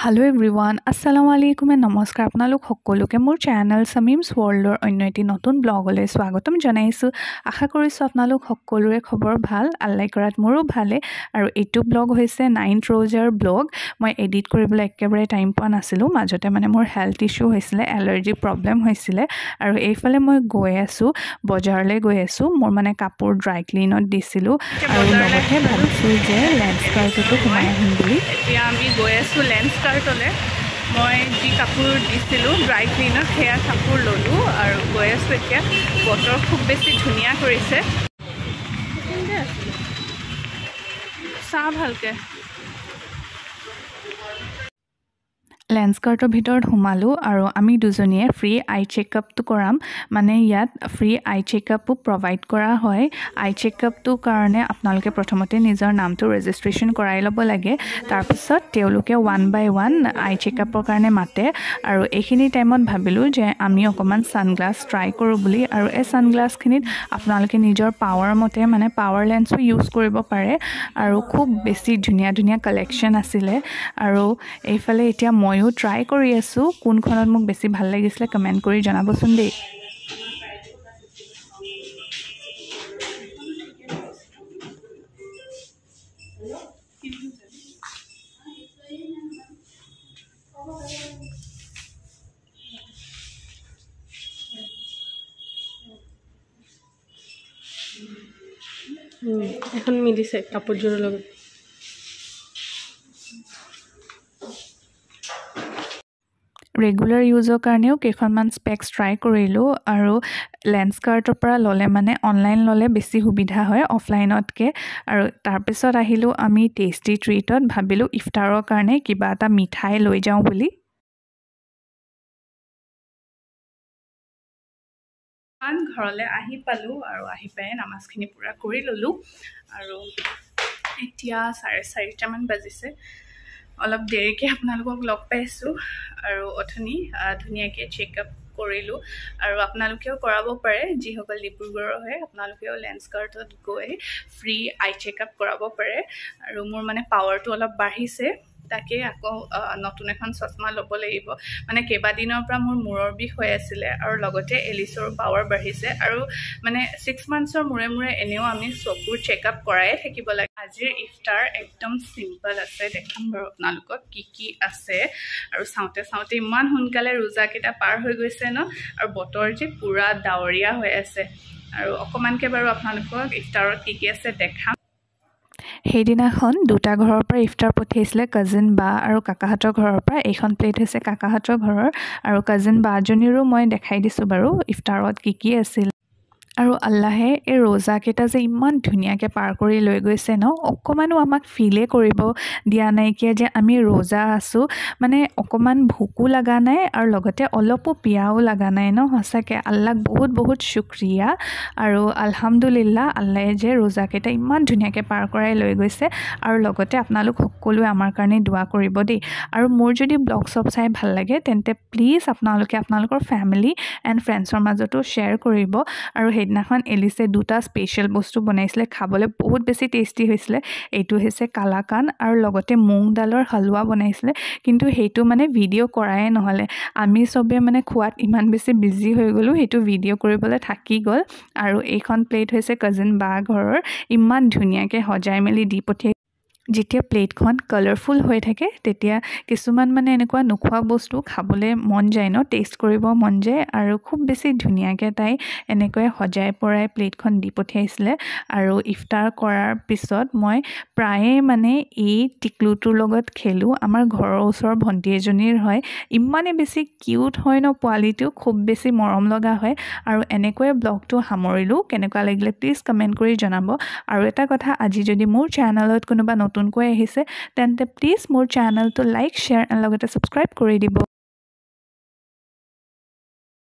Hello everyone, Assalamualaikum and নমস্কাৰ আপোনালোক সকলোকে মোৰ চেনেল সামিমছ ৱৰ্ল্ডৰ অন্য এটি নতুন ব্লগলৈ স্বাগতম জনাইছো আশা কৰিছো আপোনালোক সকলোৰে খবৰ ভাল আল্লাই কৰাত মোৰো ভালে আৰু এইটো ব্লগ হৈছে 9th ৰ'জাৰ ব্লগ মই এডিট কৰিবলৈ একেবাৰে টাইম পোৱা নাছিলো মাজতে মানে মোৰ হেলথ ইস্যু হৈছিল এলাৰ্জি প্ৰবলেম হৈছিল আৰু এইফালে মই গৈ আছো বজাৰলৈ গৈ আছো মোৰ মানে কাপোৰ ড্ৰাই ক্লিনত দিছিলো আৰু লগতে ভাবিছো যে লেন্সকাৰ্টটো সোমাই আহিম বুলি এতিয়া আমি গৈ আছো লেন্সকাৰ্টলে মই যি কাপোৰ দিছিলো ড্ৰাই ক্লিনত হেয়া কাপোৰ ললো আৰু গৈ আছো এতিয়া বতৰ খুব বেছি ধুনীয়া কৰিছে চাহ ভালকে লেন্সকাৰ্টৰ ভিতৰত সোমালো আৰু আমি দুজনীয়ে ফ্ৰী আই চেকআপটো কৰাম মানে ইয়াত ফ্ৰী আই চেকআপো প্ৰভাইড কৰা হয় আই চেকআপটো কাৰণে আপোনালোকে প্ৰথমতে নিজৰ নামটো ৰেজিষ্ট্ৰেচন কৰাই ল'ব লাগে তাৰ পিছত তেওঁলোকে 1 by 1 আই চেকআপৰ কাৰণে মাতে আৰু এইখিনি টাইমত ভাবিলো যে আমি অকমান সানগ্লাস ট্ৰাই কৰো বুলি আৰু এই সানগ্লাসখিনিত আপোনালোকে নিজৰ পাৱাৰ মতে মানে পাৱাৰ লেন্সও ইউজ কৰিব পাৰে আৰু খুব বেছি ধুনীয়া কালেকচন আছিলে আৰু এইফালে এতিয়া মই ট্ৰাই কৰি আছো কোনখনত মোক বেছি ভাল লাগিছিল কমেন্ট কৰি জনাবচোন দেই এখন মিলিছে কাপোৰযোৰৰ লগত ৰেগুলাৰ ইউজৰ কাৰণেও কেইখনমান স্পেক্স ট্ৰাই কৰিলো আৰু লেন্সকাৰ্টৰ পৰা ললে মানে অনলাইন ললে বেছি সুবিধা হয় অফলাইনতকে আৰু তাৰ পিছত আহিলো আমি টেষ্টি ট্ৰিটত ভাবিলো ইফতাৰৰ কাৰণে কিবা এটা মিঠাই লৈ যাওঁ বুলি ঘৰলৈ আহি পালো আৰু আহি পাই নামাজখিনি পুৰা কৰি ললো আৰু এতিয়া 4:30 মান বাজিছে অলপ দেৰিকে আপোনালোকক লগ পাইছো আৰু অথনি ধুনীয়াকে চেকআপ কৰিলো আৰু আপোনালোকেও কৰাব পাৰে যিসকল ডিব্ৰুগড়ৰ হয় আপোনালোকেও লেন্সকাৰ্টত গৈ ফ্ৰী আই চেকআপ কৰাব পাৰে আৰু মোৰ মানে পাৱাৰটো অলপ বাঢ়িছে তাকে আকৌ নতুন এখন চশমা ল'ব লাগিব মানে কেবা দিনৰ পৰা মোৰ মূৰৰ বিষ হৈ আছিল আৰু লগতে এলিছৰ পাৱাৰ বাঢ়িছে আৰু মানে 6 মান্থছৰ মূৰে এনেও আমি চকুৰ চেকআপ কৰাই থাকিব লাগে আজিৰ ইফতাৰ একদম সিম্পল আছে দেখাম বাৰু আপোনালোকক কি আছে আৰু চাওঁতে ইমান সোনকালে ৰোজা কেইটা পাৰ হৈ গৈছে ন আৰু বতৰ যে পুৰা ডাৱৰীয়া হৈ আছে আৰু অকমানকে বাৰু আপোনালোকক ইফতাৰত কি আছে দেখাম সেইদিনাখন দুটা ঘৰৰ পৰা ইফতাৰ পঠিয়াইছিলে কাজিন বা আৰু কাকাহঁতৰ ঘৰৰ পৰা এইখন প্লেট হৈছে কাকাহঁতৰ ঘৰৰ আৰু কাজিন বাজনীৰো মই দেখাই দিছো বাৰু ইফতাৰত কি আছিল আৰু আল্লাহে এই ৰোজা কেইটা যে ইমান ধুনীয়াকে পাৰ কৰি লৈ গৈছে ন অকমানো আমাক ফিলে কৰিব দিয়া নাই কিয়া যে আমি ৰোজা আছো মানে অকমান ভোকো লাগা নাই আৰু লগতে অলপো পিয়াও লাগা নাই ন হসাকে আল্লাহক বহুত শুক্ৰিয়া আৰু আলহামদুলিল্লাহ আল্লাহে যে ৰোজা কেইটা ইমান ধুনীয়াকে পাৰ কৰাই লৈ গৈছে আৰু লগতে আপোনালোক সকলোৱে আমাৰ কাৰণে দোৱা কৰিব দেই আৰু মোৰ যদি ব্লগ সব চাই ভাল লাগে তেন্তে প্লিজ আপোনালোকে আপোনালোকৰ ফ্যামিলি এন্ড ফ্ৰেণ্ডছৰ মাজতো শেয়াৰ কৰিব আৰু সেইদিনাখন এলিছে দুটা স্পেশাল বস্তু বনাইছিলে খাবলৈ বহুত বেছি টেষ্টি হৈছিলে এইটো হৈছে কালাকান আৰু লগতে মুং দালৰ হালৱা বনাইছিলে কিন্তু হেইটো মানে ভিডিও কৰাই নহলে আমি সবে মানে খোৱাত ইমান বেছি বিজি হৈ গলো হেইটো ভিডিও কৰিবলৈ থাকি গল আৰু এইখন প্লেট হৈছে কাজিন বা ঘৰৰ ইমান ধুনীয়াকে সজাই মেলি দি পঠিয়াই যেতিয়া প্লেটখন কালাৰফুল হৈ থাকে তেতিয়া কিছুমান মানে এনেকুৱা নোখোৱা বস্তু খাবলৈ মন যায় ন টেষ্ট কৰিব মন যায় আৰু খুব বেছি ধুনীয়াকে তাই এনেকৈ সজাই পৰাই প্লেটখন দি পঠিয়াইছিলে আৰু ইফতাৰ কৰাৰ পিছত মই প্ৰায়ে মানে এই টিকলুটোৰ লগত খেলো আমাৰ ঘৰৰ ওচৰৰ ভণ্টি এজনীৰ হয় ইমানে বেছি কিউট হয় ন পোৱালিটো খুব বেছি মৰম লগা হয় আৰু এনেকৈ ব্লগটো সামৰিলো কেনেকুৱা লাগিলে প্লিজ কমেন্ট কৰি জনাব আৰু এটা কথা আজি যদি মোৰ চেনেলত কোনোবা নতুনকৈ আহিছে তেন্তে প্লিজ মোৰ চেনেলটো লাইক শেয়াৰ আৰু লগতে সাবস্ক্ৰাইব কৰি দিব